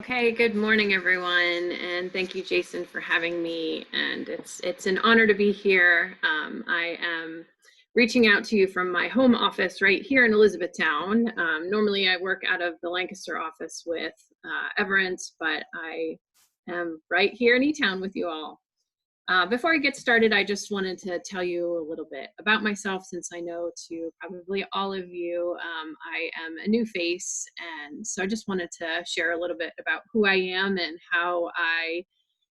Okay, good morning, everyone, and thank you, Jason, for having me. And it's an honor to be here. I am reaching out to you from my home office right here in Elizabethtown. Normally, I work out of the Lancaster office with Everence, but I am right here in E-Town with you all. Before I get started, I just wanted to tell you a little bit about myself, since I know to probably all of you, I am a new face. And so I just wanted to share a little bit about who I am and how I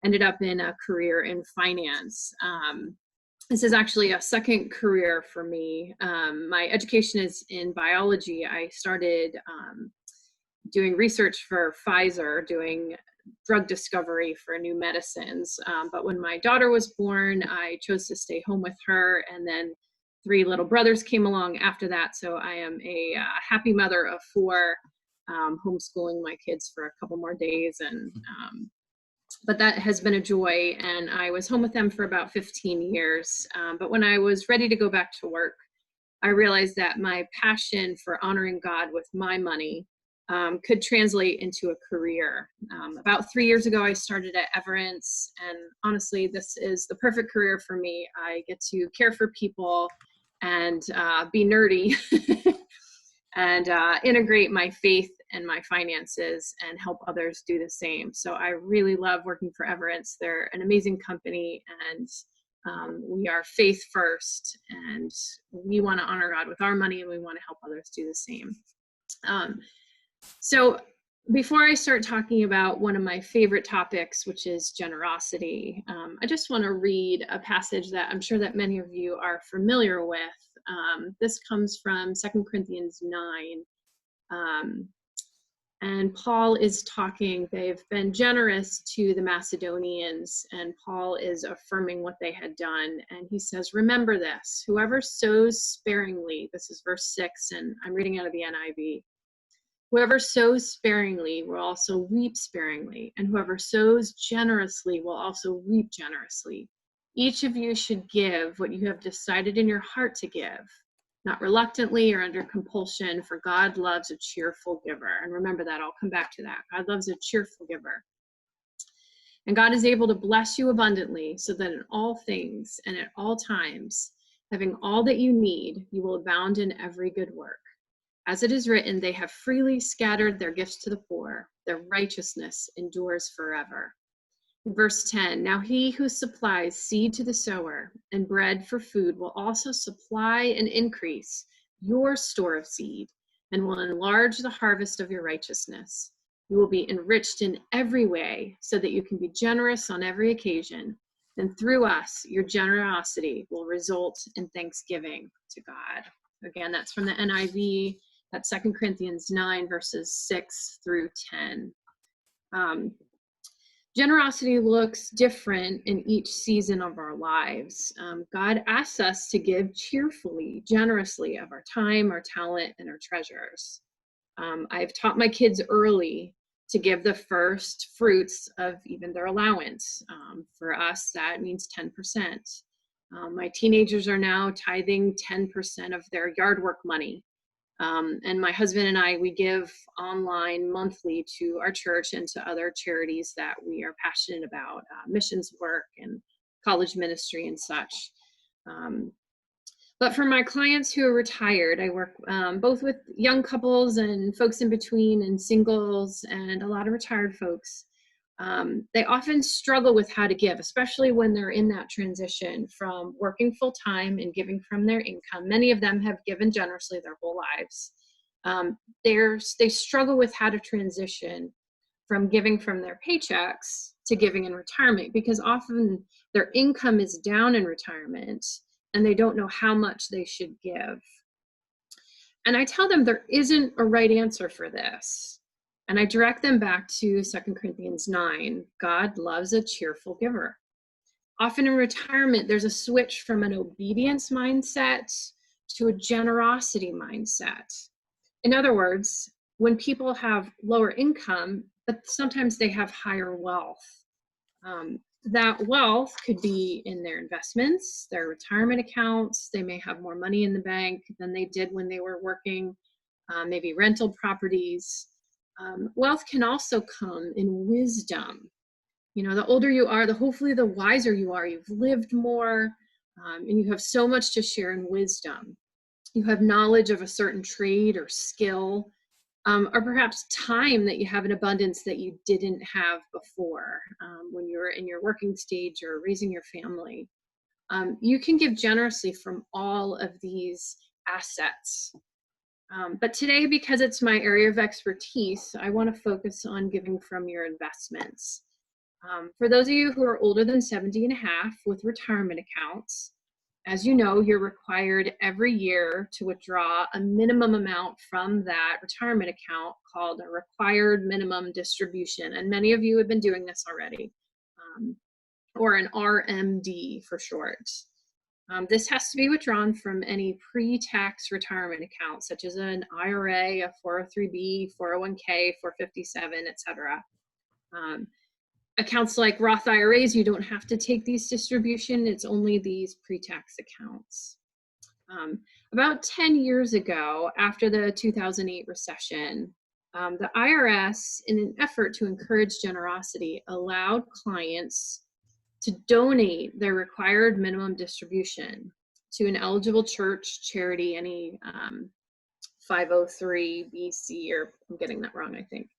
ended up in a career in finance. This is actually a second career for me. My education is in biology. I started doing research for Pfizer, doing drug discovery for new medicines. But when my daughter was born, I chose to stay home with her, and then three little brothers came along after that. So I am a happy mother of four, homeschooling my kids for a couple more days. But that has been a joy, and I was home with them for about 15 years. But when I was ready to go back to work, I realized that my passion for honoring God with my money could translate into a career. About 3 years ago, I started at Everence, and honestly, this is the perfect career for me. I get to care for people and be nerdy and integrate my faith and my finances and help others do the same. So I really love working for Everence. They're an amazing company, and we are faith first, and we want to honor God with our money, and we want to help others do the same. So before I start talking about one of my favorite topics, which is generosity, I just want to read a passage that I'm sure that many of you are familiar with. This comes from 2 Corinthians 9. And Paul is talking, they've been generous to the Macedonians, and Paul is affirming what they had done. And he says, remember this, whoever sows sparingly, this is verse 6, and I'm reading out of the NIV. Whoever sows sparingly will also reap sparingly, and whoever sows generously will also reap generously. Each of you should give what you have decided in your heart to give, not reluctantly or under compulsion, for God loves a cheerful giver. And remember that, I'll come back to that. God loves a cheerful giver. And God is able to bless you abundantly, so that in all things and at all times, having all that you need, you will abound in every good work. As it is written, they have freely scattered their gifts to the poor. Their righteousness endures forever. Verse 10, now he who supplies seed to the sower and bread for food will also supply and increase your store of seed, and will enlarge the harvest of your righteousness. You will be enriched in every way, so that you can be generous on every occasion. And through us, your generosity will result in thanksgiving to God. Again, that's from the NIV. That's 2 Corinthians 9, verses 6 through 10. Generosity looks different in each season of our lives. God asks us to give cheerfully, generously of our time, our talent, and our treasures. I've taught my kids early to give the first fruits of even their allowance. For us, that means 10%. My teenagers are now tithing 10% of their yard work money. And my husband and I, we give online monthly to our church and to other charities that we are passionate about, missions work and college ministry and such. But for my clients who are retired, I work both with young couples and folks in between and singles and a lot of retired folks. They often struggle with how to give, especially when they're in that transition from working full time and giving from their income. Many of them have given generously their whole lives. They struggle with how to transition from giving from their paychecks to giving in retirement, because often their income is down in retirement and they don't know how much they should give. And I tell them there isn't a right answer for this. And I direct them back to 2 Corinthians 9. God loves a cheerful giver. Often in retirement, there's a switch from an obedience mindset to a generosity mindset. In other words, when people have lower income, but sometimes they have higher wealth, that wealth could be in their investments, their retirement accounts. They may have more money in the bank than they did when they were working, maybe rental properties. Wealth can also come in wisdom. You know, the older you are, hopefully the wiser you are. You've lived more, and you have so much to share in wisdom. You have knowledge of a certain trade or skill, or perhaps time that you have in abundance that you didn't have before when you were in your working stage or raising your family. You can give generously from all of these assets. But today, because it's my area of expertise, I want to focus on giving from your investments. For those of you who are older than 70 and a half with retirement accounts, as you know, you're required every year to withdraw a minimum amount from that retirement account called a required minimum distribution. And many of you have been doing this already, or an RMD for short. This has to be withdrawn from any pre-tax retirement account, such as an IRA, a 403B, 401k, 457, etc. Accounts like Roth IRAs, you don't have to take these distribution. It's only these pre-tax accounts. About 10 years ago, after the 2008 recession, the IRS, in an effort to encourage generosity, allowed clients to donate their required minimum distribution to an eligible church, charity, any 503BC, or I'm getting that wrong, I think,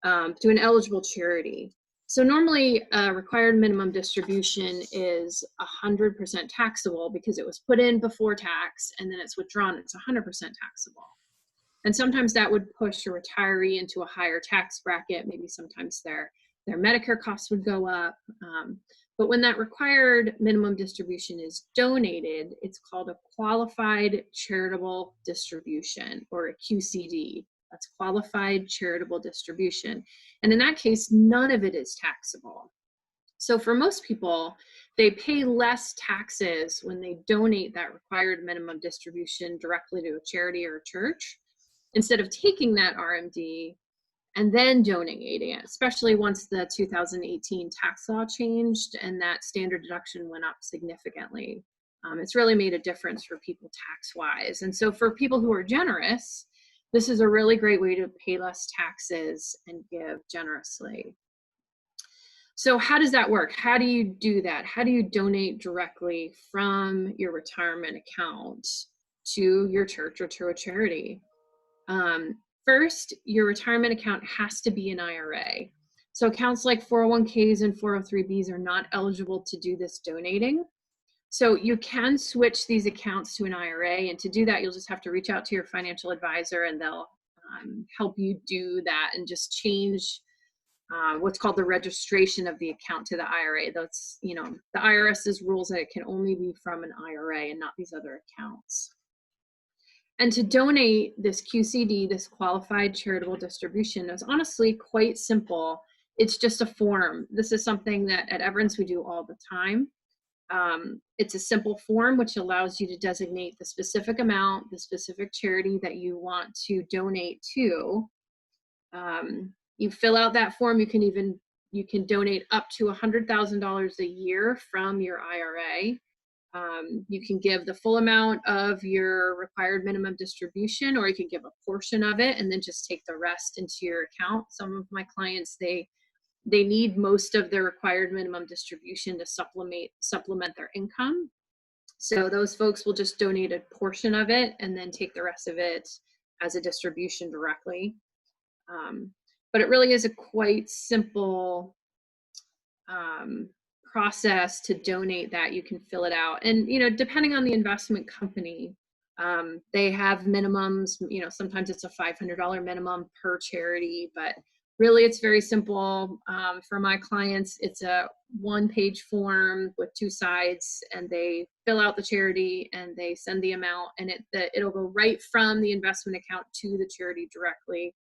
to an eligible charity. So normally a required minimum distribution is 100% taxable because it was put in before tax and then it's withdrawn, it's 100% taxable. And sometimes that would push a retiree into a higher tax bracket. Maybe sometimes their Medicare costs would go up. But when that required minimum distribution is donated, it's called a qualified charitable distribution, or a QCD. That's qualified charitable distribution. And in that case, none of it is taxable. So for most people, they pay less taxes when they donate that required minimum distribution directly to a charity or a church, instead of taking that RMD and then donating it, especially once the 2018 tax law changed and that standard deduction went up significantly. It's really made a difference for people tax-wise. And so for people who are generous, this is a really great way to pay less taxes and give generously. So how does that work? How do you do that? How do you donate directly from your retirement account to your church or to a charity? First, your retirement account has to be an IRA. So accounts like 401ks and 403bs are not eligible to do this donating. So you can switch these accounts to an IRA, and to do that, you'll just have to reach out to your financial advisor and they'll help you do that and just change what's called the registration of the account to the IRA. That's, you know, the IRS's rules that it can only be from an IRA and not these other accounts. And to donate this QCD, this qualified charitable distribution, is honestly quite simple. It's just a form. This is something that at Everence we do all the time. It's a simple form which allows you to designate the specific amount, the specific charity that you want to donate to. You fill out that form. You can donate up to $100,000 a year from your IRA. You can give the full amount of your required minimum distribution, or you can give a portion of it and then just take the rest into your account. Some of my clients, they need most of their required minimum distribution to supplement their income. So those folks will just donate a portion of it and then take the rest of it as a distribution directly. But it really is a quite simple process to donate that. You can fill it out, and you know, depending on the investment company, they have minimums. You know, sometimes it's a $500 minimum per charity, but really it's very simple. For my clients, it's a one-page form with 2 sides, and they fill out the charity and they send the amount, and it'll go right from the investment account to the charity directly,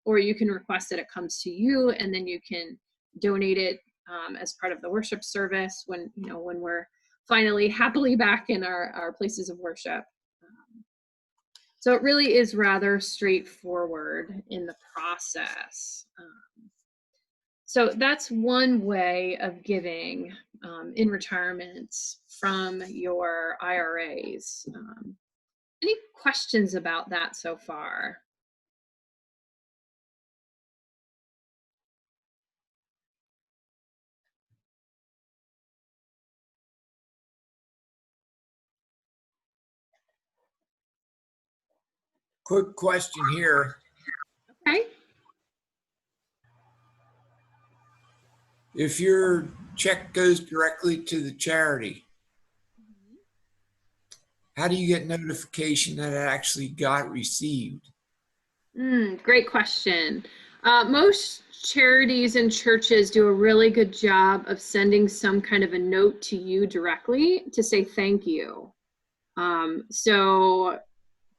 or you can request that it comes to you and then you can donate it as part of the worship service when we're finally happily back in our places of worship. So it really is rather straightforward in the process. So that's one way of giving in retirement from your IRAs. Any questions about that so far? quick question here. Okay. If your check goes directly to the charity, how do you get notification that it actually got received? Great question. Most charities and churches do a really good job of sending some kind of a note to you directly to say thank you. So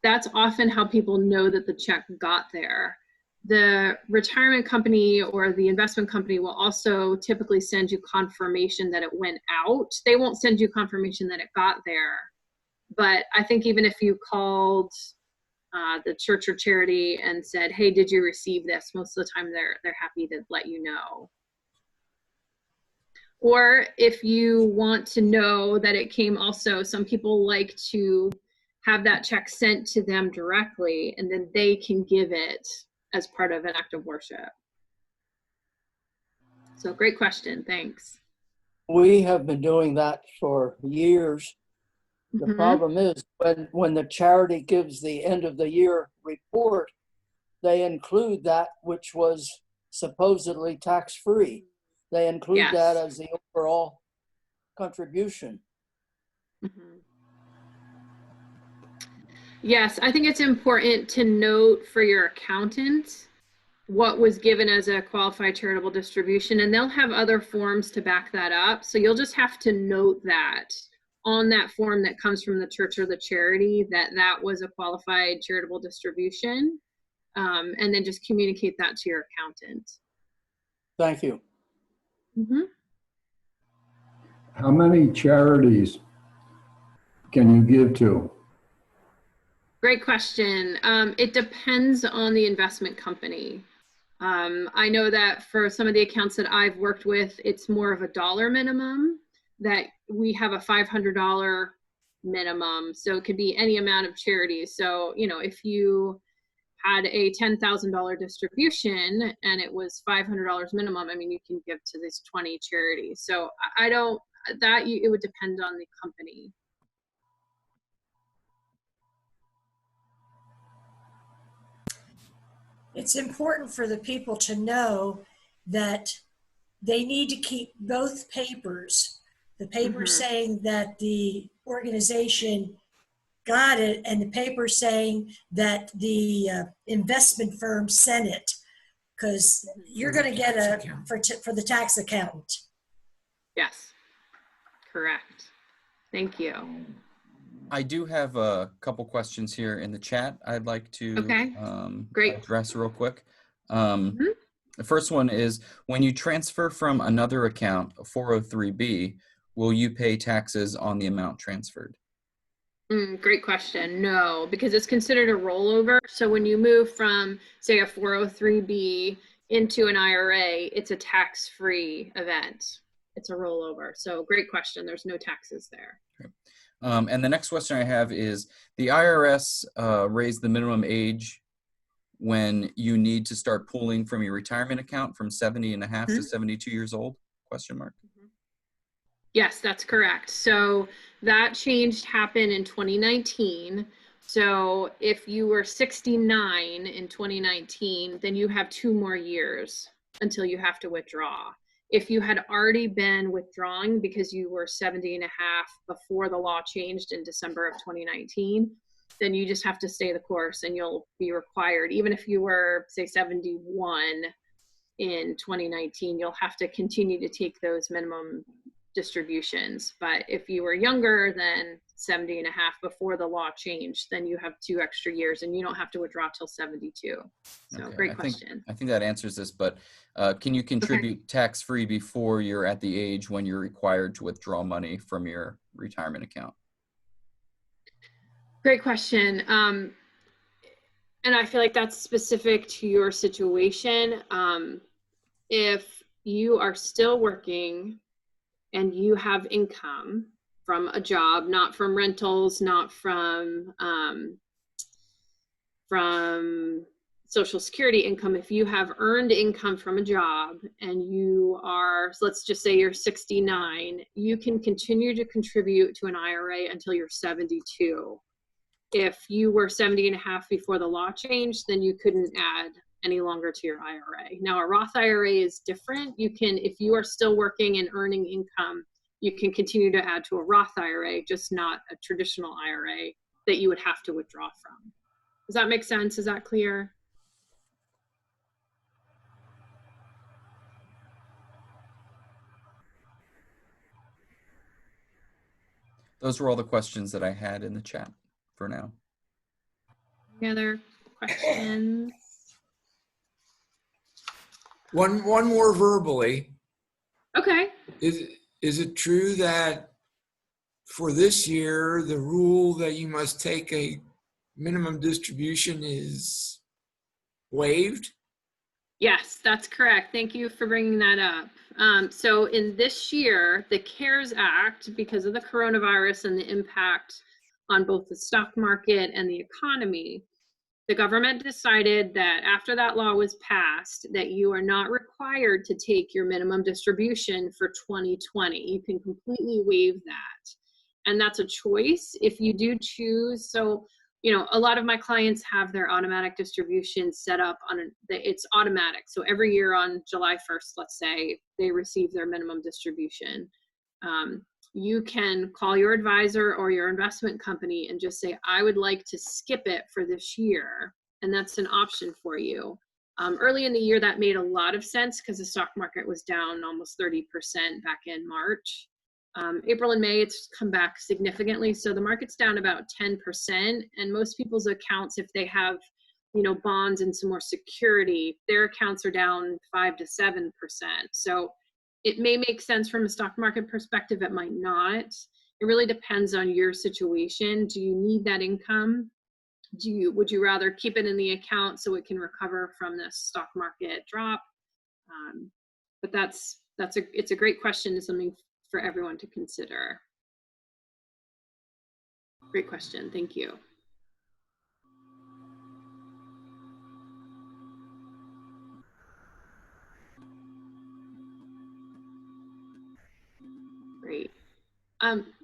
that's often how people know that the check got there. The retirement company or the investment company will also typically send you confirmation that it went out. They won't send you confirmation that it got there. But I think even if you called the church or charity and said, "Hey, did you receive this?" most of the time they're happy to let you know. Or if you want to know that it came also, some people like to have that check sent to them directly, and then they can give it as part of an act of worship. So great question, thanks. We have been doing that for years. The problem is when the charity gives the end of the year report, they include that which was supposedly tax-free. They include that as the overall contribution. Yes, I think it's important to note for your accountant what was given as a qualified charitable distribution, and they'll have other forms to back that up. So you'll just have to note that on that form that comes from the church or the charity that that was a qualified charitable distribution, and then just communicate that to your accountant. Thank you. How many charities can you give to? Great question. It depends on the investment company. I know that for some of the accounts that I've worked with, it's more of a dollar minimum, that we have a $500 minimum. So it could be any amount of charities. So, you know, if you had a $10,000 distribution and it was $500 minimum, I mean, you can give to these 20 charities. So it would depend on the company. It's important for the people to know that they need to keep both papers, the paper saying that the organization got it and the paper saying that the investment firm sent it, because you're going to get for the tax accountant. Yes, correct. Thank you. I do have a couple questions here in the chat I'd like to address real quick. The first one is, when you transfer from another account, 403B, will you pay taxes on the amount transferred? Great question. No, because it's considered a rollover. So when you move from, say, a 403B into an IRA, it's a tax-free event. It's a rollover. So great question. There's no taxes there. Okay. And the next question I have is, the IRS raised the minimum age when you need to start pulling from your retirement account from 70 and a half to 72 years old? Question mark. Yes, that's correct. So that change happened in 2019. So if you were 69 in 2019, then you have 2 more years until you have to withdraw. If you had already been withdrawing because you were 70 and a half before the law changed in December of 2019, then you just have to stay the course and you'll be required, even if you were, say, 71 in 2019, you'll have to continue to take those minimum distributions. But if you were younger than 70 and a half before the law changed, then you have 2 extra years and you don't have to withdraw till 72. So okay, great question. I think that answers this, but can you contribute tax-free before you're at the age when you're required to withdraw money from your retirement account? Great question. And I feel like that's specific to your situation. If you are still working and you have income from a job, not from rentals, not from Social Security income, if you have earned income from a job and you are, so let's just say you're 69, you can continue to contribute to an IRA until you're 72. If you were 70 and a half before the law changed, then you couldn't add any longer to your IRA. Now, a Roth IRA is different. You can, if you are still working and earning income, you can continue to add to a Roth IRA, just not a traditional IRA that you would have to withdraw from. Does that make sense? Is that clear? Those were all the questions that I had in the chat for now. Any other questions? One more verbally. Okay. Is it true that for this year, the rule that you must take a minimum distribution is waived? Yes, that's correct. Thank you for bringing that up. So in this year, the CARES Act, because of the coronavirus and the impact on both the stock market and the economy, the government decided that after that law was passed, that you are not required to take your minimum distribution for 2020. You can completely waive that. And that's a choice if you do choose. So, you know, a lot of my clients have their automatic distribution set up on it's automatic. So every year on July 1st, let's say, they receive their minimum distribution. You can call your advisor or your investment company and just say, I would like to skip it for this year. And that's an option for you. Early in the year, that made a lot of sense because the stock market was down almost 30% back in March. April and May, it's come back significantly. So the market's down about 10%. And most people's accounts, if they have, you know, bonds and some more security, their accounts are down 5 to 7%. So it may make sense from a stock market perspective, it might not. It really depends on your situation. Do you need that income? Would you rather keep it in the account so it can recover from the stock market drop? But it's a great question. It's something for everyone to consider. Great question, thank you. Great.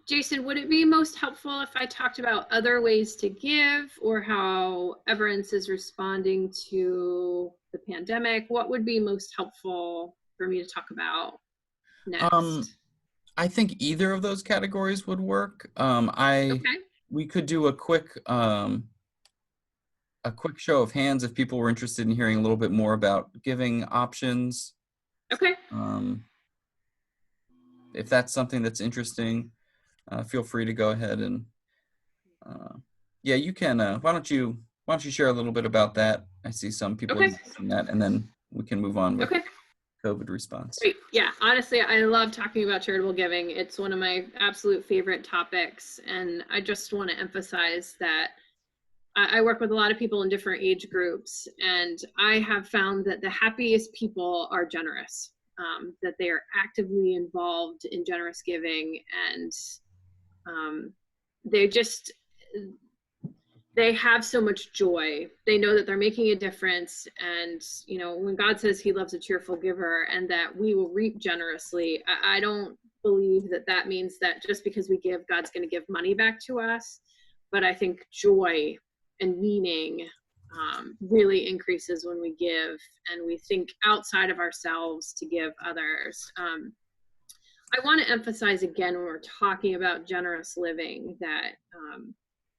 Jason, would it be most helpful if I talked about other ways to give or how Everence is responding to the pandemic? What would be most helpful for me to talk about next? I think either of those categories would work. We could do a quick show of hands if people were interested in hearing a little bit more about giving options. Okay. If that's something that's interesting, feel free to go ahead and yeah, you can. Why don't you share a little bit about that? I see some people using that, and then we can move on with COVID response. Great. Yeah, honestly, I love talking about charitable giving. It's one of my absolute favorite topics, and I just want to emphasize that I work with a lot of people in different age groups, and I have found that the happiest people are generous, that they are actively involved in generous giving, and they have so much joy. They know that they're making a difference. And, you know, when God says he loves a cheerful giver and that we will reap generously, I don't believe that that means that just because we give, God's going to give money back to us. But I think joy and meaning really increases when we give and we think outside of ourselves to give others. I want to emphasize again, when we're talking about generous living, that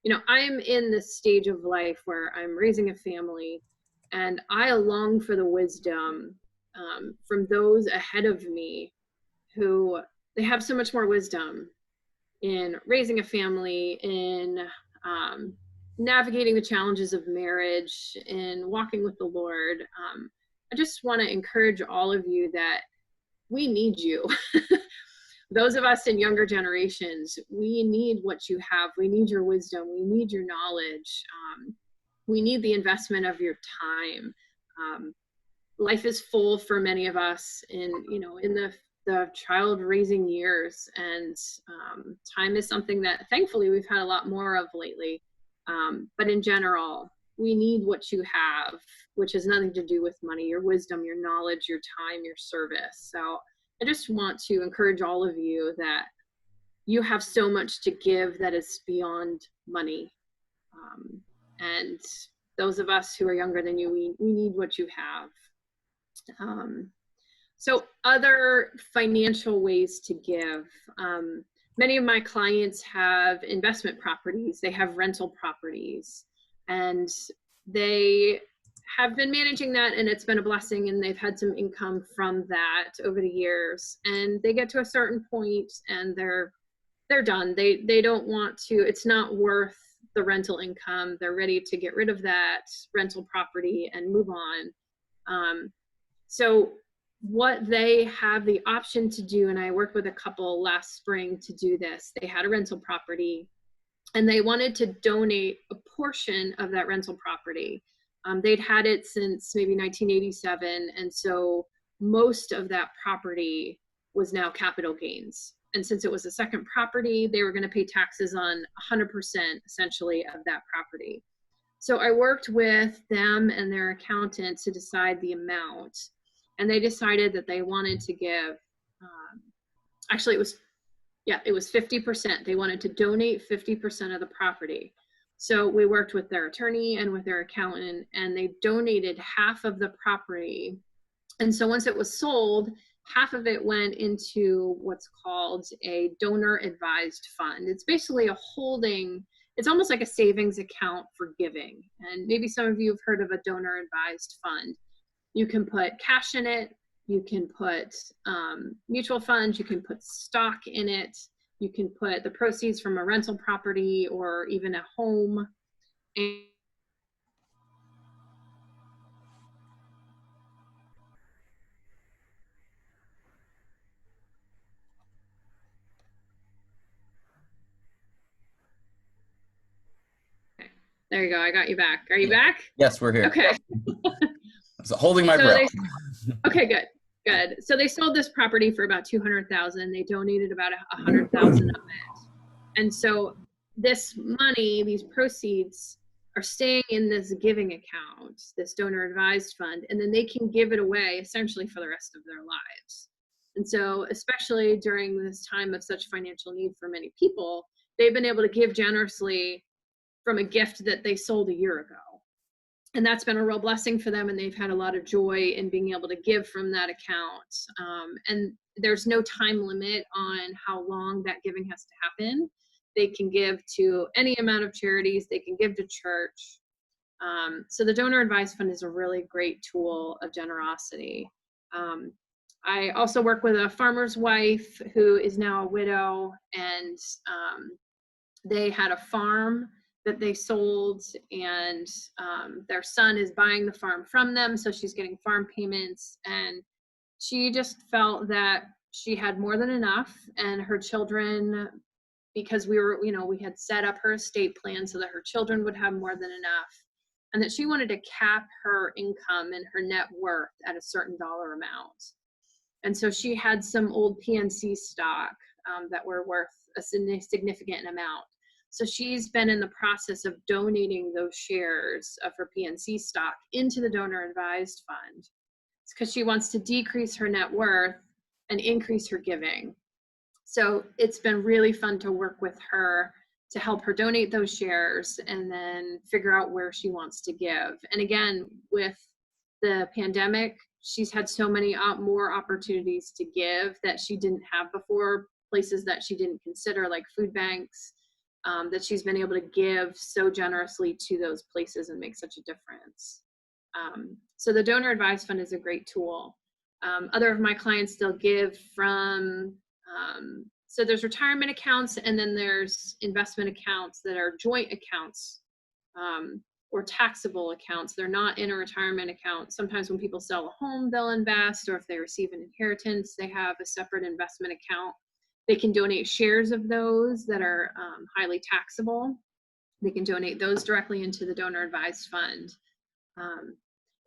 you know, I'm in this stage of life where I'm raising a family, and I long for the wisdom from those ahead of me who they have so much more wisdom in raising a family, in navigating the challenges of marriage, in walking with the Lord. I just want to encourage all of you that we need you. Those of us in younger generations, we need what you have. We need your wisdom. We need your knowledge. We need the investment of your time. Life is full for many of us in the child raising years, and time is something that thankfully we've had a lot more of lately. But in general, we need what you have, which has nothing to do with money, your wisdom, your knowledge, your time, your service. So I just want to encourage all of you that you have so much to give that is beyond money. And those of us who are younger than you, we need what you have. So other financial ways to give. Many of my clients have investment properties, they have rental properties, and they have been managing that, and it's been a blessing, and they've had some income from that over the years. And they get to a certain point and they're done. They don't want to, it's not worth the rental income. They're ready to get rid of that rental property and move on. So what they have the option to do, and I worked with a couple last spring to do this, they had a rental property and they wanted to donate a portion of that rental property. They'd had it since maybe 1987, and so most of that property was now capital gains. And since it was a second property, they were going to pay taxes on 100% essentially of that property. So I worked with them and their accountant to decide the amount, and they decided that they wanted to give, actually it was 50%. They wanted to donate 50% of the property. So we worked with their attorney and with their accountant, and they donated half of the property. And so once it was sold, half of it went into what's called a donor advised fund. It's basically a holding, it's almost like a savings account for giving. And maybe some of you have heard of a donor advised fund. You can put cash in it, you can put mutual funds, you can put stock in it, you can put the proceeds from a rental property or even a home. And there you go. I got you back. Are you back? Yes, we're here. Okay. So holding my breath. Okay, good. Good. So they sold this property for about $200,000. They donated about $100,000 of it. And so this money, these proceeds are staying in this giving account, this donor advised fund, and then they can give it away essentially for the rest of their lives. And so especially during this time of such financial need for many people, they've been able to give generously from a gift that they sold a year ago. And that's been a real blessing for them, and they've had a lot of joy in being able to give from that account. And there's no time limit on how long that giving has to happen. They can give to any amount of charities, they can give to church. So the donor advised fund is a really great tool of generosity. I also work with a farmer's wife who is now a widow, and they had a farm that they sold, and their son is buying the farm from them, so she's getting farm payments, and she just felt that she had more than enough, and her children, because we had set up her estate plan so that her children would have more than enough, and that she wanted to cap her income and her net worth at a certain dollar amount. And so she had some old PNC stock that were worth a significant amount. So she's been in the process of donating those shares of her PNC stock into the donor advised fund. It's because she wants to decrease her net worth and increase her giving. So it's been really fun to work with her to help her donate those shares and then figure out where she wants to give. And again, with the pandemic, she's had so many more opportunities to give that she didn't have before, places that she didn't consider, like food banks. That she's been able to give so generously to those places and make such a difference. So the donor advised fund is a great tool. Other of my clients still give from, so there's retirement accounts, and then there's investment accounts that are joint accounts or taxable accounts. They're not in a retirement account. Sometimes when people sell a home, they'll invest, or if they receive an inheritance, they have a separate investment account. They can donate shares of those that are highly taxable. They can donate those directly into the donor advised fund.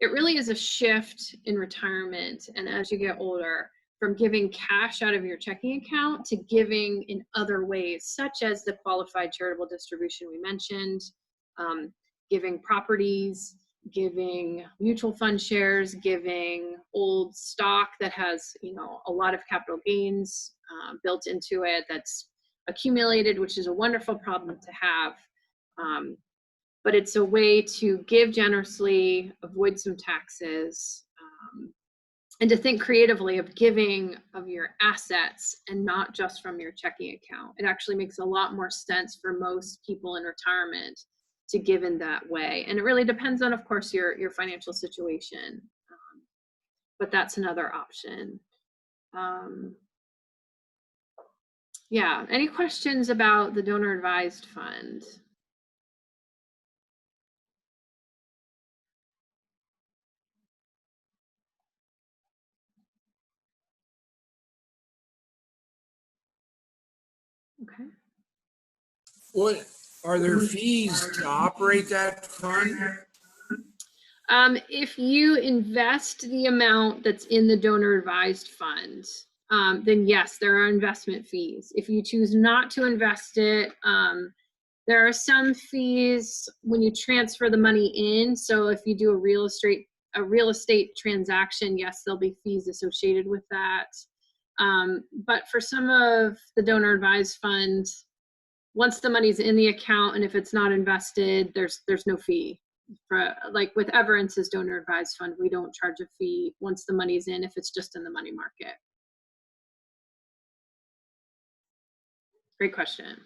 It really is a shift in retirement, and as you get older, from giving cash out of your checking account to giving in other ways, such as the qualified charitable distribution we mentioned, giving properties, giving mutual fund shares, giving old stock that has, a lot of capital gains built into it that's accumulated, which is a wonderful problem to have. but it's a way to give generously, avoid some taxes, and to think creatively of giving of your assets and not just from your checking account. It actually makes a lot more sense for most people in retirement to give in that way. And it really depends on, of course, your financial situation. But that's another option. Yeah, any questions about the donor advised fund? Okay. What are there fees to operate that fund? If you invest the amount that's in the donor advised fund, then yes, there are investment fees. If you choose not to invest it, there are some fees when you transfer the money in. So if you do a real estate transaction, yes, there'll be fees associated with that. But for some of the donor advised funds, once the money's in the account and if it's not invested, there's no fee. For, like with Everence's donor advised fund, we don't charge a fee once the money's in if it's just in the money market. Great question.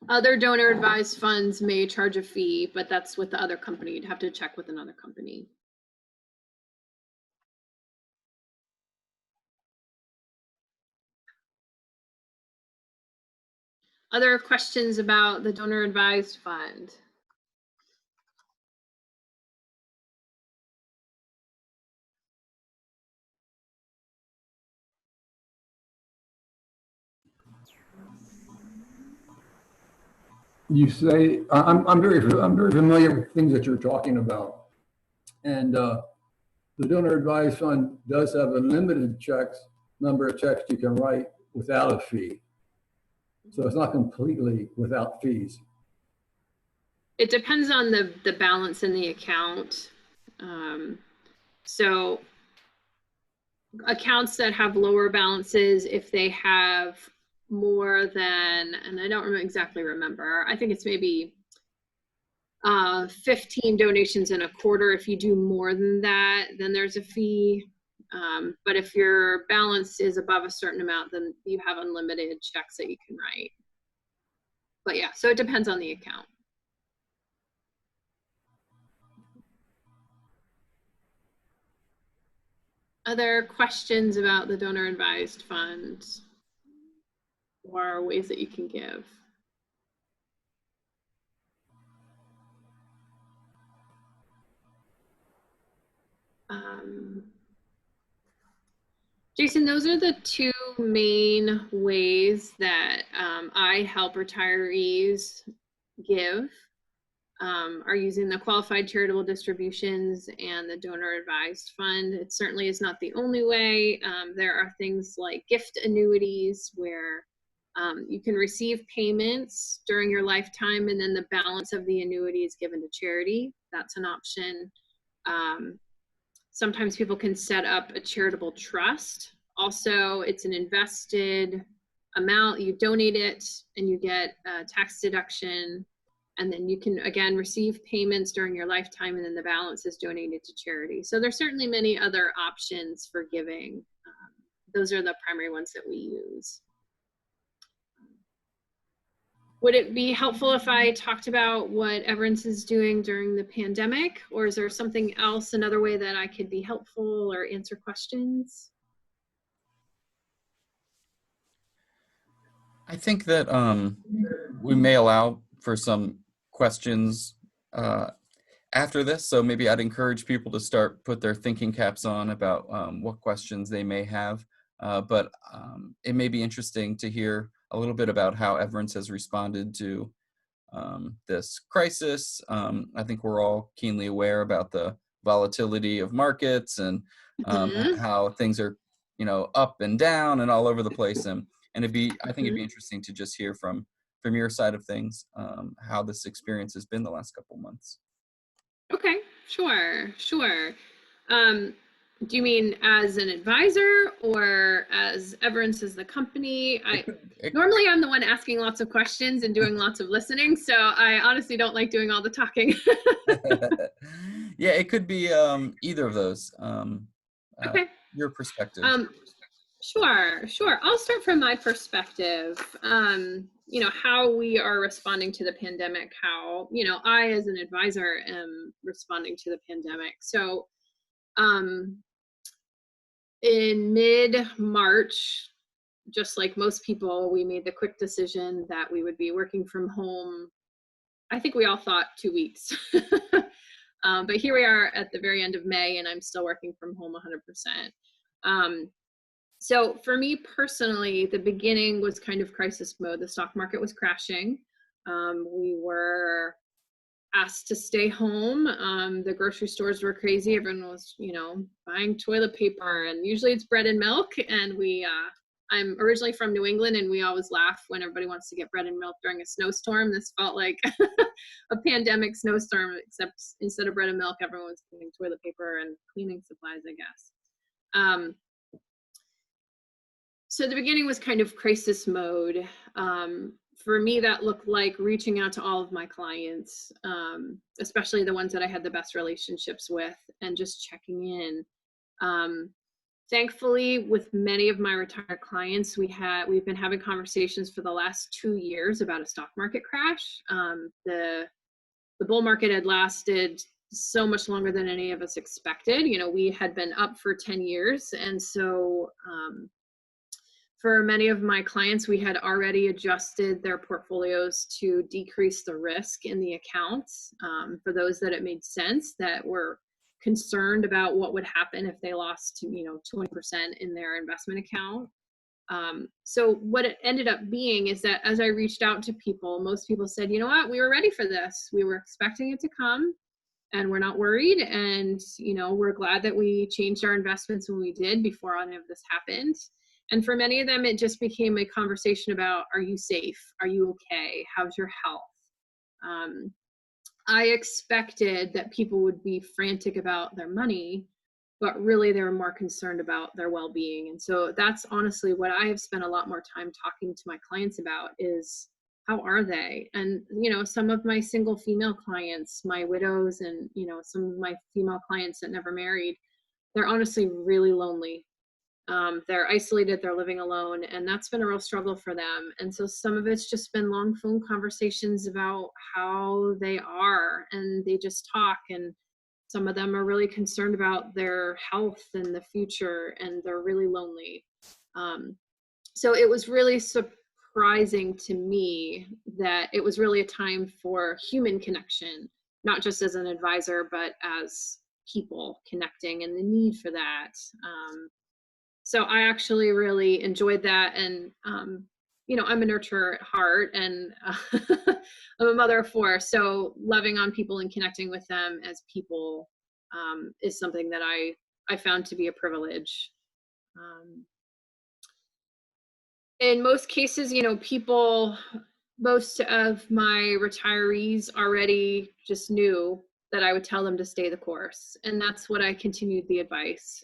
Other donor advised funds may charge a fee, but that's with the other company. You'd have to check with another company. Other questions about the donor advised fund? You say, I'm very familiar with things that you're talking about. And the donor advised fund does have a limited number of checks you can write without a fee. So it's not completely without fees. It depends on the balance in the account. So accounts that have lower balances, if they have more than, and I don't exactly remember, I think it's maybe 15 donations in a quarter. If you do more than that, then there's a fee. But if your balance is above a certain amount, then you have unlimited checks that you can write. But yeah, so it depends on the account. Other questions about the donor advised fund or ways that you can give? Jason, those are the two main ways that I help retirees give, are using the qualified charitable distributions and the donor advised fund. It certainly is not the only way. There are things like gift annuities where you can receive payments during your lifetime and then the balance of the annuity is given to charity. That's an option. Sometimes people can set up a charitable trust. Also, it's an invested amount. You donate it and you get a tax deduction. And then you can, again, receive payments during your lifetime and then the balance is donated to charity. So there's certainly many other options for giving. Those are the primary ones that we use. Would it be helpful if I talked about what Everence is doing during the pandemic, or is there something else, another way that I could be helpful or answer questions? I think that we may allow for some questions after this, so maybe I'd encourage people to put their thinking caps on about what questions they may have, but it may be interesting to hear a little bit about how Everence has responded to this crisis. I think we're all keenly aware about the volatility of markets and how things are, up and down and all over the place. And I think it'd be interesting to just hear from your side of things, how this experience has been the last couple months. Okay, sure. Do you mean as an advisor or as Everence as the company? Normally I'm the one asking lots of questions and doing lots of listening, so I honestly don't like doing all the talking. Yeah, it could be either of those. Okay. Your perspective. Sure. I'll start from my perspective. You know, how we are responding to the pandemic, how, you know, I as an advisor am responding to the pandemic. So in mid-March, just like most people, we made the quick decision that we would be working from home. I think we all thought 2 weeks. But here we are at the very end of May, and I'm still working from home 100%. So for me personally, the beginning was kind of crisis mode. The stock market was crashing. We were asked to stay home. The grocery stores were crazy. Everyone was, you know, buying toilet paper, and usually it's bread and milk. And I'm originally from New England, and we always laugh when everybody wants to get bread and milk during a snowstorm. This felt like a pandemic snowstorm, except instead of bread and milk, everyone was getting toilet paper and cleaning supplies, I guess. So the beginning was kind of crisis mode. For me, that looked like reaching out to all of my clients, especially the ones that I had the best relationships with, and just checking in. Thankfully, with many of my retired clients, we've been having conversations for the last 2 years about a stock market crash. The bull market had lasted so much longer than any of us expected. You know, we had been up for 10 years, and so for many of my clients, we had already adjusted their portfolios to decrease the risk in the accounts. For those that it made sense, that were concerned about what would happen if they lost, you know, 20% in their investment account. So what it ended up being is that as I reached out to people, most people said, you know what, we were ready for this. We were expecting it to come, and we're not worried. And, you know, we're glad that we changed our investments when we did before any of this happened. And for many of them, it just became a conversation about, are you safe? Are you okay? How's your health? I expected that people would be frantic about their money, but really they were more concerned about their well-being. And so that's honestly what I have spent a lot more time talking to my clients about is, how are they? And, you know, some of my single female clients, my widows, and, you know, some of my female clients that never married, they're honestly really lonely. They're isolated, they're living alone, and that's been a real struggle for them. And so some of it's just been long phone conversations about how they are, and they just talk, and some of them are really concerned about their health and the future, and they're really lonely. So it was really surprising to me that it was really a time for human connection, not just as an advisor, but as people connecting, and the need for that. So I actually really enjoyed that. And, you know, I'm a nurturer at heart, and I'm a mother of 4. So loving on people and connecting with them as people is something that I found to be a privilege. In most cases, you know, most of my retirees already just knew that I would tell them to stay the course. And that's what I continued the advice.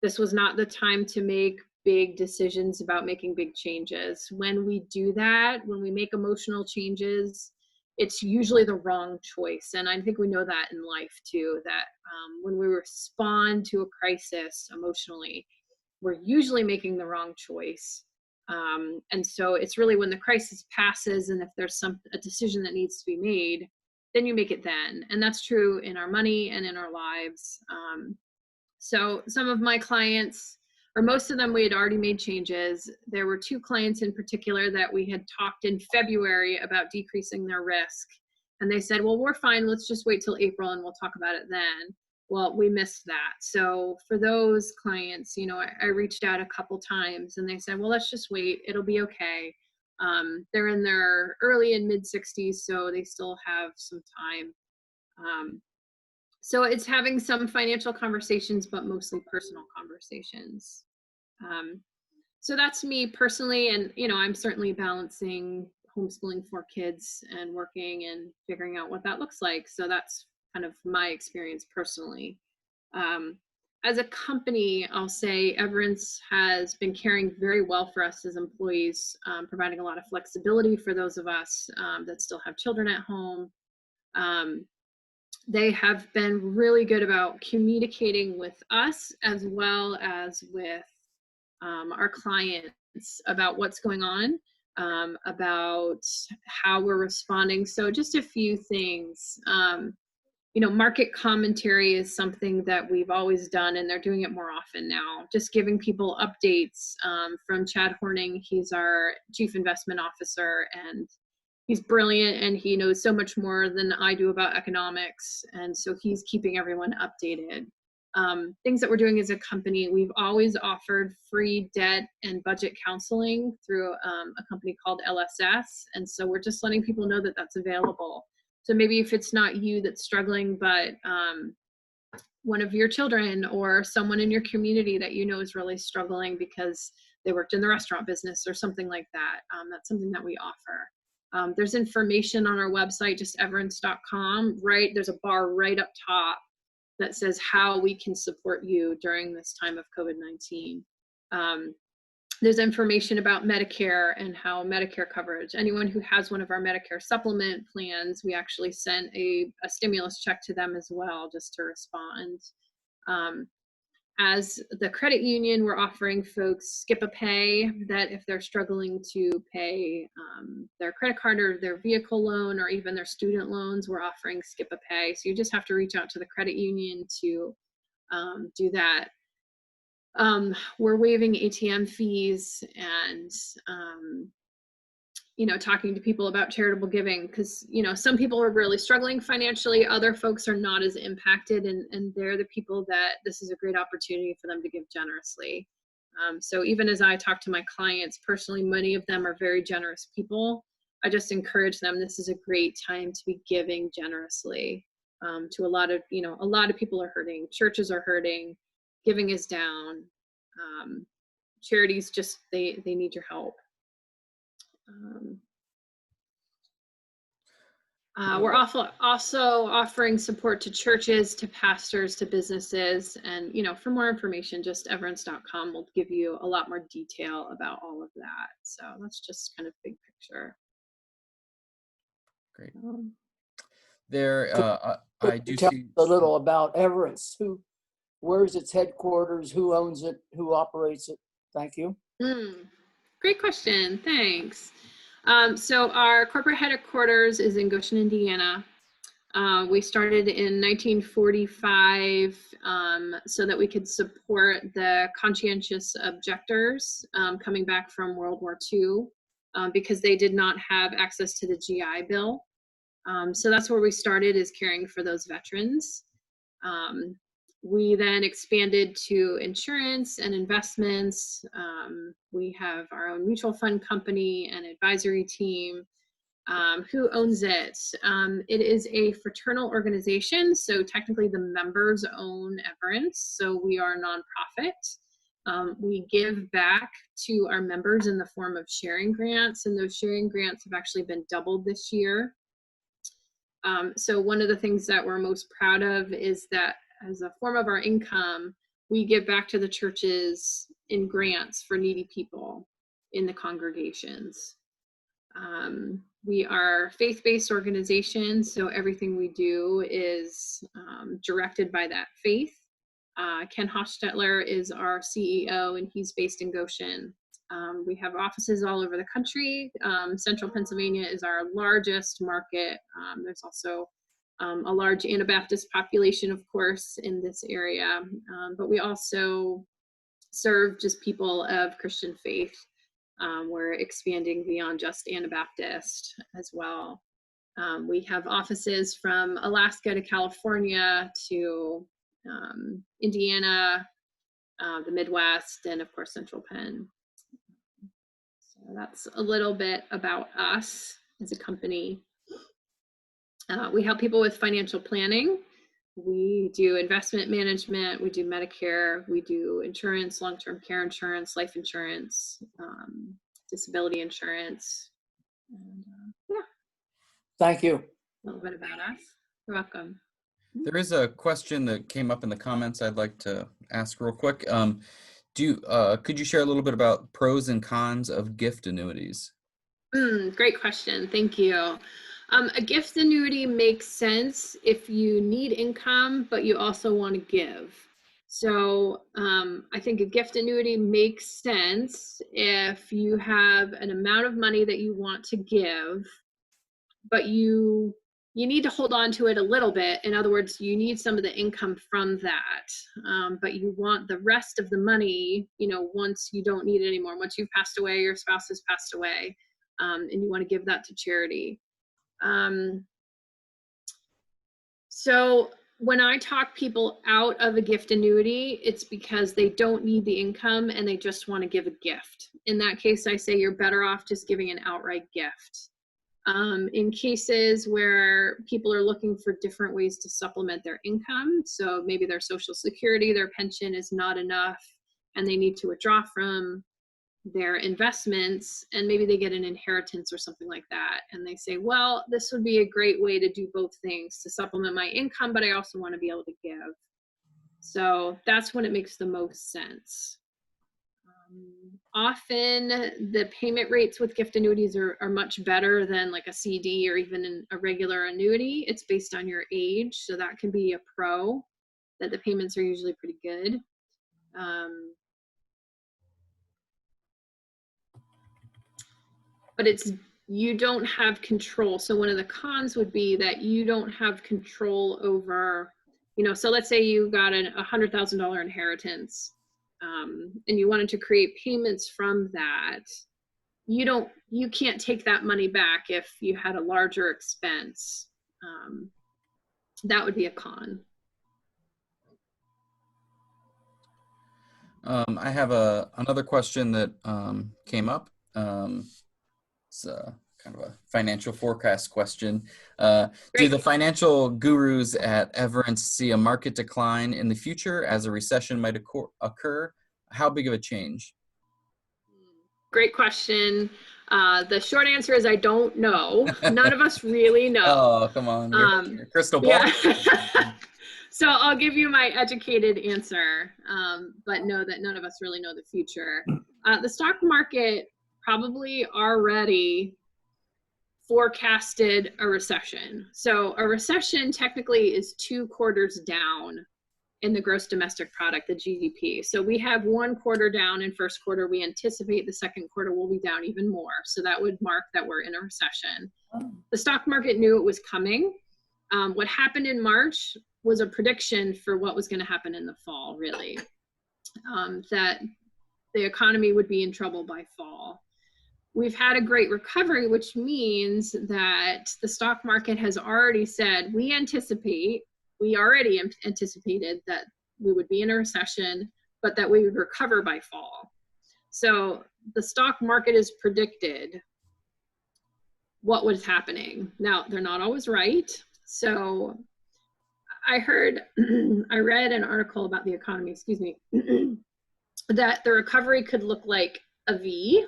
This was not the time to make big decisions about making big changes. When we do that, when we make emotional changes, it's usually the wrong choice. And I think we know that in life too, that when we respond to a crisis emotionally, we're usually making the wrong choice. And so it's really when the crisis passes, and if there's a decision that needs to be made, then you make it then. And that's true in our money and in our lives. So some of my clients, or most of them, we had already made changes. There were 2 clients in particular that we had talked in February about decreasing their risk. And they said, well, we're fine. Let's just wait till April and we'll talk about it then. Well, we missed that. So for those clients, you know, I reached out a couple times, and they said, well, let's just wait. It'll be okay. They're in their early and mid 60s, so they still have some time. So it's having some financial conversations, but mostly personal conversations. So that's me personally. And, you know, I'm certainly balancing homeschooling 4 kids and working and figuring out what that looks like. So that's kind of my experience personally. as a company, I'll say Everence has been caring very well for us as employees, providing a lot of flexibility for those of us that still have children at home. They have been really good about communicating with us as well as with our clients about what's going on, about how we're responding. So just a few things. You know, market commentary is something that we've always done, and they're doing it more often now. Just giving people updates from Chad Horning. He's our Chief Investment Officer, and he's brilliant, and he knows so much more than I do about economics. And so he's keeping everyone updated. Things that we're doing as a company, we've always offered free debt and budget counseling through a company called LSS. And so we're just letting people know that that's available. So maybe if it's not you that's struggling, but one of your children or someone in your community that you know is really struggling because they worked in the restaurant business or something like that, that's something that we offer. There's information on our website, just everence.com, right? There's a bar right up top that says how we can support you during this time of COVID-19. There's information about Medicare and how Medicare coverage. Anyone who has one of our Medicare supplement plans, we actually sent a stimulus check to them as well, just to respond. As the credit union, we're offering folks skip a pay, that if they're struggling to pay their credit card or their vehicle loan or even their student loans, we're offering skip a pay. So you just have to reach out to the credit union to do that. We're waiving ATM fees and, you know, talking to people about charitable giving, because, you know, some people are really struggling financially, other folks are not as impacted, and they're the people that this is a great opportunity for them to give generously. So even as I talk to my clients personally, many of them are very generous people. I just encourage them, this is a great time to be giving generously to a lot of, you know, a lot of people are hurting, churches are hurting, giving is down. Charities just, they need your help. We're also offering support to churches, to pastors, to businesses, and, you know, for more information, just everence.com will give you a lot more detail about all of that. So that's just kind of big picture. Great. I do tell see a little about Everence. Where's its headquarters? Who owns it? Who operates it? Thank you. Great question. Thanks. So our corporate headquarters is in Goshen, Indiana. We started in 1945 so that we could support the conscientious objectors coming back from World War II because they did not have access to the GI Bill. So that's where we started, is caring for those veterans. We then expanded to insurance and investments. We have our own mutual fund company and advisory team. Who owns it? It is a fraternal organization, so technically the members own Everence, so we are a nonprofit. We give back to our members in the form of sharing grants, and those sharing grants have actually been doubled this year. So one of the things that we're most proud of is that as a form of our income, we give back to the churches in grants for needy people in the congregations. We are a faith-based organization, so everything we do is directed by that faith. Ken Hostetler is our CEO, and he's based in Goshen. We have offices all over the country. Central Pennsylvania is our largest market. There's also a large Anabaptist population, of course, in this area, but we also serve just people of Christian faith. We're expanding beyond just Anabaptist as well. We have offices from Alaska to California to Indiana, the Midwest, and of course, Central Penn. So that's a little bit about us as a company. We help people with financial planning. We do investment management, we do Medicare, we do insurance, long-term care insurance, life insurance, disability insurance. And, yeah. Thank you. A little bit about us. You're welcome. There is a question that came up in the comments I'd like to ask real quick. Could you share a little bit about pros and cons of gift annuities? Great question. Thank you. A gift annuity makes sense if you need income, but you also want to give. So I think a gift annuity makes sense if you have an amount of money that you want to give, but you need to hold on to it a little bit. In other words, you need some of the income from that, but you want the rest of the money, once you don't need it anymore, once you've passed away, your spouse has passed away, and you want to give that to charity. So when I talk people out of a gift annuity, it's because they don't need the income and they just want to give a gift. In that case, I say you're better off just giving an outright gift. In cases where people are looking for different ways to supplement their income, so maybe their Social Security, their pension is not enough, and they need to withdraw from their investments, and maybe they get an inheritance or something like that, and they say, well, this would be a great way to do both things, to supplement my income, but I also want to be able to give. So that's when it makes the most sense. Often the payment rates with gift annuities are much better than like a CD or even a regular annuity. It's based on your age, so that can be a pro, that the payments are usually pretty good. But you don't have control. So one of the cons would be that you don't have control over, so let's say you got a $100,000 inheritance, and you wanted to create payments from that. You can't take that money back if you had a larger expense. That would be a con. I have another question that came up. It's kind of a financial forecast question. Do the financial gurus at Everence see a market decline in the future as a recession might occur? How big of a change? Great question. The short answer is I don't know. None of us really know. Oh, come on. Your crystal ball. Yeah. So I'll give you my educated answer, but know that none of us really know the future. The stock market probably already forecasted a recession. So a recession technically is 2 quarters down in the gross domestic product, the GDP. So we have 1 quarter down in first quarter. We anticipate the second quarter will be down even more. So that would mark that we're in a recession. The stock market knew it was coming. What happened in March was a prediction for what was going to happen in the fall, really, that the economy would be in trouble by fall. We've had a great recovery, which means that the stock market has already said, we already anticipated that we would be in a recession, but that we would recover by fall. So the stock market has predicted what was happening. Now, they're not always right. So I read an article about the economy, that the recovery could look like a V.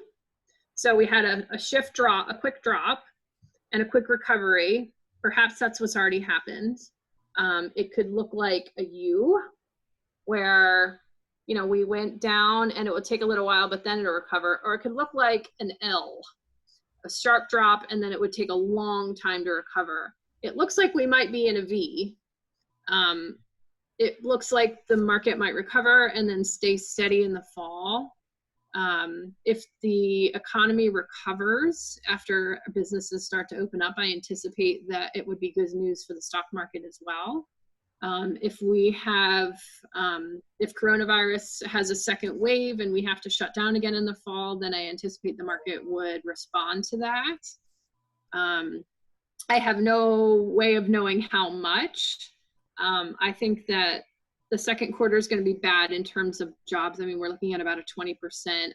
So we had a quick drop and a quick recovery. Perhaps that's what's already happened. It could look like a U, where, we went down and it would take a little while, but then it'll recover. Or it could look like an L, a sharp drop, and then it would take a long time to recover. It looks like we might be in a V. It looks like the market might recover and then stay steady in the fall. If the economy recovers after businesses start to open up, I anticipate that it would be good news for the stock market as well. If coronavirus has a second wave and we have to shut down again in the fall, then I anticipate the market would respond to that. I have no way of knowing how much. I think that the second quarter is going to be bad in terms of jobs. I mean, we're looking at about a 20%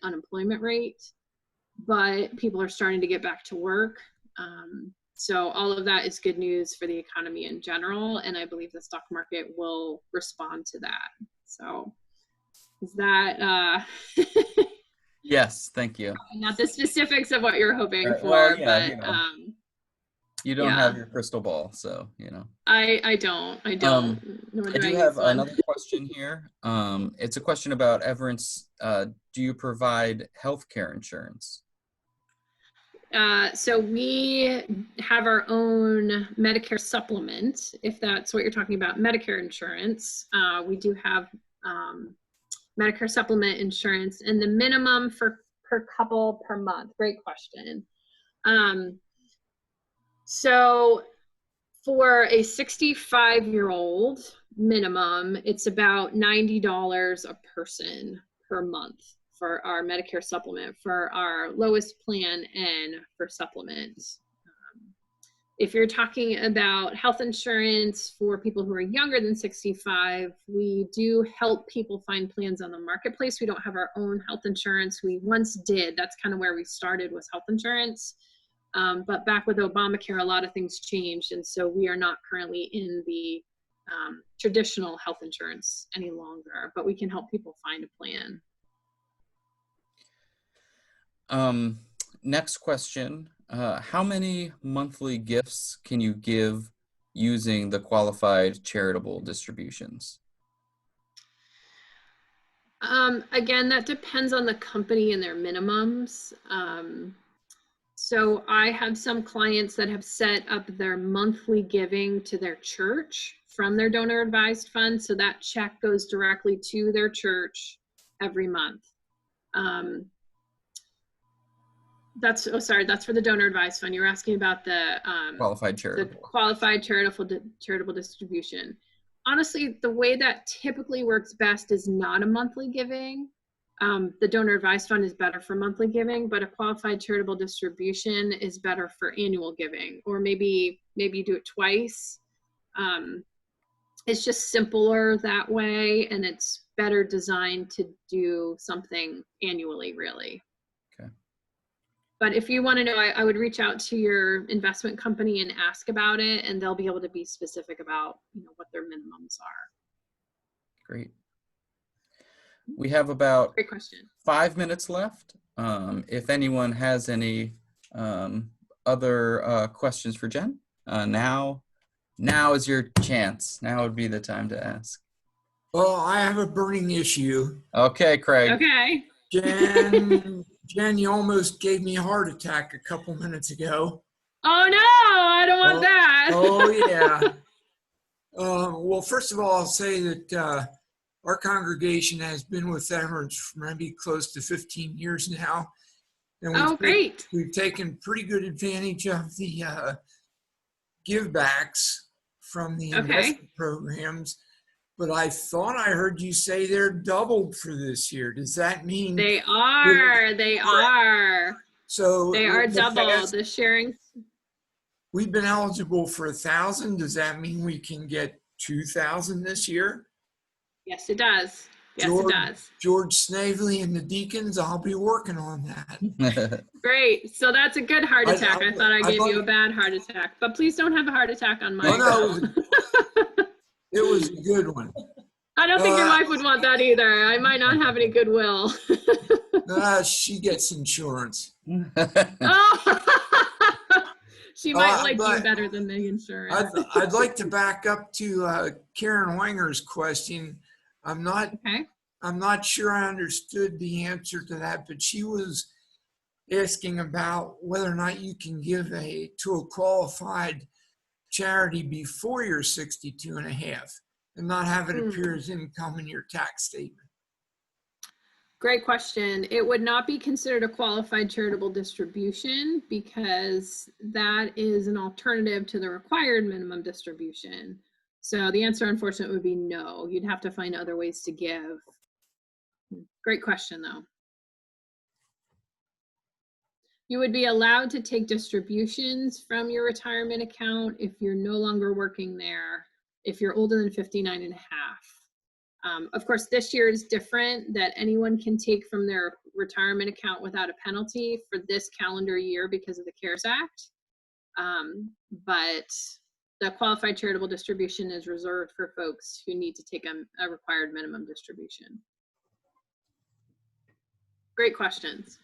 unemployment rate, but people are starting to get back to work. So all of that is good news for the economy in general, and I believe the stock market will respond to that. So is that... Yes, thank you. Not the specifics of what you're hoping for, well, yeah, but... you don't have your crystal ball, so you know. I don't. Nor I do I do have use one. another question here. It's a question about Everence. Do you provide healthcare insurance? So we have our own Medicare supplement, if that's what you're talking about, Medicare insurance. We do have Medicare supplement insurance, and the minimum per couple per month. Great question. So for a 65-year-old minimum, it's about $90 a person per month for our Medicare supplement, for our lowest plan and for supplements. If you're talking about health insurance for people who are younger than 65, we do help people find plans on the marketplace. We don't have our own health insurance. We once did. That's kind of where we started, was health insurance. But back with Obamacare, a lot of things changed. And so we are not currently in the traditional health insurance any longer, but we can help people find a plan. Next question. How many monthly gifts can you give using the qualified charitable distributions? Again, that depends on the company and their minimums. So I have some clients that have set up their monthly giving to their church from their donor advised fund. So that check goes directly to their church every month. That's for the donor advised fund. You're asking about the qualified charitable. The qualified charitable distribution. Honestly, the way that typically works best is not a monthly giving. The donor advised fund is better for monthly giving, but a qualified charitable distribution is better for annual giving, or maybe you do it twice. It's just simpler that way, and it's better designed to do something annually, really. Okay. But if you want to know, I would reach out to your investment company and ask about it, and they'll be able to be specific about, you know, what their minimums are. Great. We have about Great question. 5 minutes left. If anyone has any other questions for Jen, now is your chance. Now would be the time to ask. Well, I have a burning issue. Okay, Craig. Okay. Jen, you almost gave me a heart attack a couple minutes ago. Oh no, I don't want that. Oh yeah. Well, first of all, I'll say that our congregation has been with Everence for maybe close to 15 years now. And great. We've taken pretty good advantage of the give backs from the investment programs. But I thought I heard you say they're doubled for this year. Does that mean they are? They are. So they are double. The sharing. We've been eligible for 1,000. Does that mean we can get 2,000 this year? Yes, it does. Yes, it does. George Snavely and the Deacons, I'll be working on that. Great. So that's a good heart attack. I thought I gave you a bad heart attack, but please don't have a heart attack on my it was a good one. I don't think your wife would want that either. I might not have any goodwill. She gets insurance. Oh. She might like you better than the insurance. I'd like to back up to Karen Wanger's question. I'm not sure I understood the answer to that, but she was asking about whether or not you can give to a qualified charity before you're 62 and a half and not have it appear as income in your tax statement. Great question. It would not be considered a qualified charitable distribution because that is an alternative to the required minimum distribution. So the answer, unfortunately, would be no. You'd have to find other ways to give. Great question, though. You would be allowed to take distributions from your retirement account if you're no longer working there, if you're older than 59 and a half. Of course, this year is different, that anyone can take from their retirement account without a penalty for this calendar year because of the CARES Act. But the qualified charitable distribution is reserved for folks who need to take a required minimum distribution. Great questions.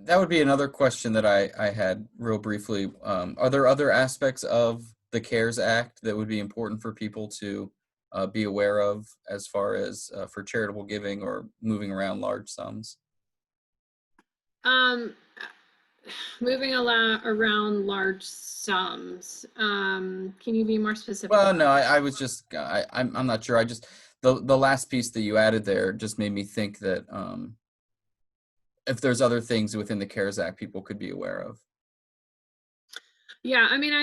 that would be another question that I had real briefly. Are there other aspects of the CARES Act that would be important for people to be aware of as far as for charitable giving or moving around large sums? Moving around large sums. Can you be more specific? Well, no, I was just, I'm not sure. I just, the last piece that you added there just made me think that if there's other things within the CARES Act people could be aware of. Yeah, I mean,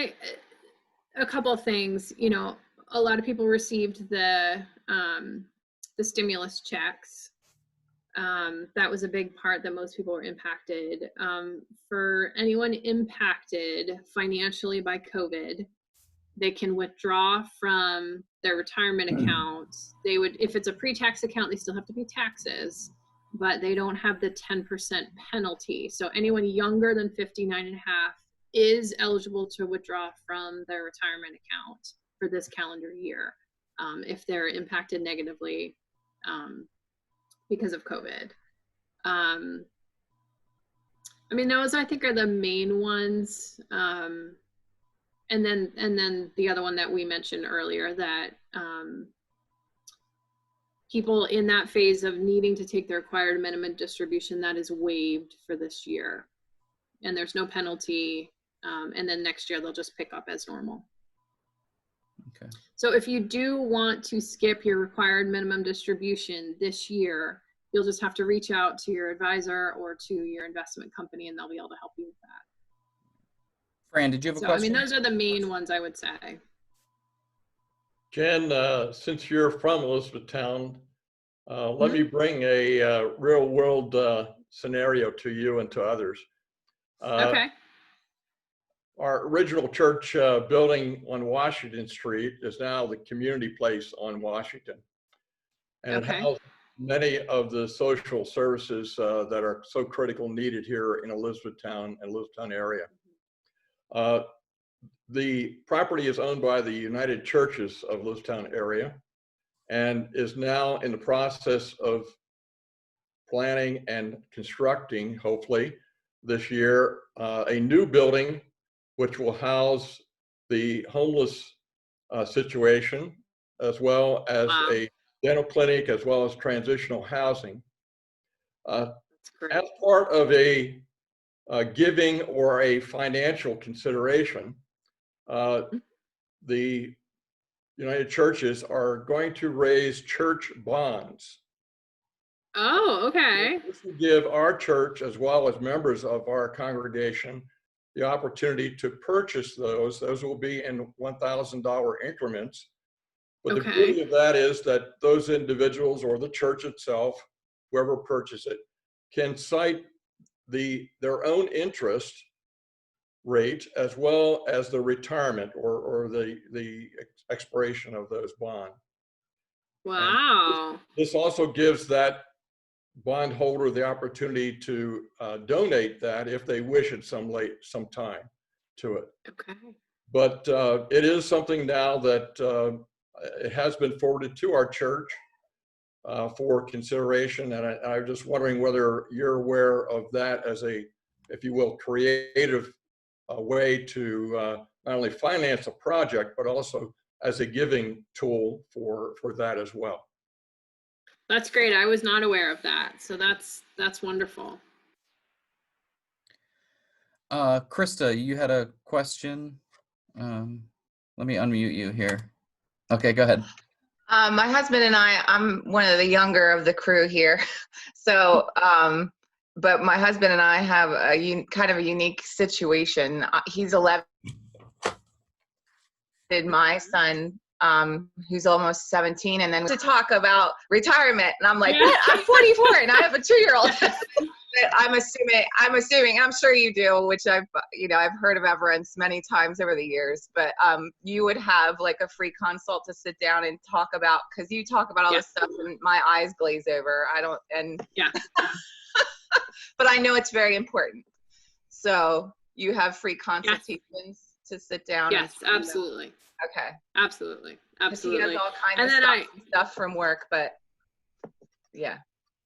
a couple of things, you know, a lot of people received the stimulus checks. That was a big part that most people were impacted. For anyone impacted financially by COVID, they can withdraw from their retirement accounts. They would, if it's a pre-tax account, they still have to pay taxes, but they don't have the 10% penalty. So anyone younger than 59 and a half is eligible to withdraw from their retirement account for this calendar year if they're impacted negatively because of COVID. I mean, those I think are the main ones. And then the other one that we mentioned earlier, that people in that phase of needing to take their required minimum distribution, that is waived for this year. And there's no penalty. And then next year they'll just pick up as normal. Okay. So if you do want to skip your required minimum distribution this year, you'll just have to reach out to your advisor or to your investment company and they'll be able to help you with that. Fran, did you have a question? I mean, those are the main ones I would say. Jen, since you're from Elizabethtown, let me bring a real world scenario to you and to others. Okay. Our original church building on Washington Street is now the community place on Washington. And it houses many of the social services that are so critical needed here in Elizabethtown and Elizabethtown area. The property is owned by the United Churches of Elizabethtown area and is now in the process of planning and constructing, hopefully this year, a new building which will house the homeless situation, as well as a dental clinic, as well as transitional housing. As part of a giving or a financial consideration, the United Churches are going to raise church bonds. Oh, okay. This will give our church, as well as members of our congregation, the opportunity to purchase those. Those will be in $1,000 increments. But the beauty of that is that those individuals or the church itself, whoever purchases it, can cite their own interest rate as well as the retirement or the expiration of those bonds. Wow. This also gives that bondholder the opportunity to donate that if they wish at some time to it. Okay. But it is something now that it has been forwarded to our church for consideration, and I'm just wondering whether you're aware of that as a, if you will, creative way to not only finance a project, but also as a giving tool for that as well. That's great. I was not aware of that. So that's wonderful. Krista, you had a question. Let me unmute you here. Okay, go ahead. My husband and I'm one of the younger of the crew here. So, but my husband and I have a kind of a unique situation. He's 11. My son, who's almost 17, and then to talk about retirement, and I'm like, what? I'm 44 and I have a 2-year-old. I'm assuming, I'm sure you do, which I've heard of Everence many times over the years, but you would have like a free consult to sit down and talk about, because you talk about all this stuff and my eyes glaze over. But I know it's very important. So you have free consultations to sit down. Yes, absolutely. Okay. Absolutely. He has all kinds of stuff from work, but yeah.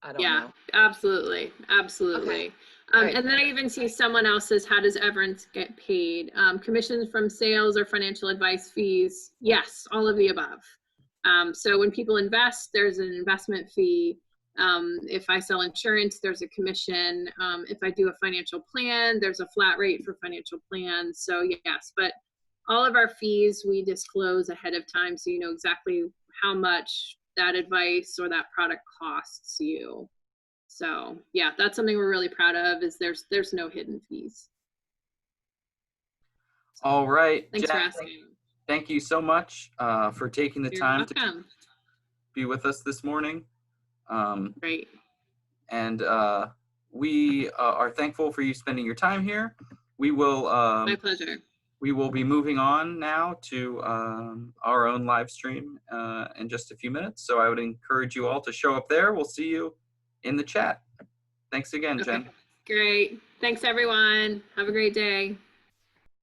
I don't know. Absolutely. Absolutely. Right. And then I even see someone else says, how does Everence get paid? Commissions from sales or financial advice fees? Yes, all of the above. So when people invest, there's an investment fee. If I sell insurance, there's a commission. If I do a financial plan, there's a flat rate for financial plans. So yes, but all of our fees we disclose ahead of time, so you know exactly how much that advice or that product costs you. So yeah, that's something we're really proud of, is there's no hidden fees. All right. Thanks Jen, for asking. thank you so much for taking the time to be with us this morning. Great. And we are thankful for you spending your time here. We will. My pleasure. We will be moving on now to our own live stream in just a few minutes. So I would encourage you all to show up there. We'll see you in the chat. Thanks again, Jen. Great. Thanks, everyone. Have a great day.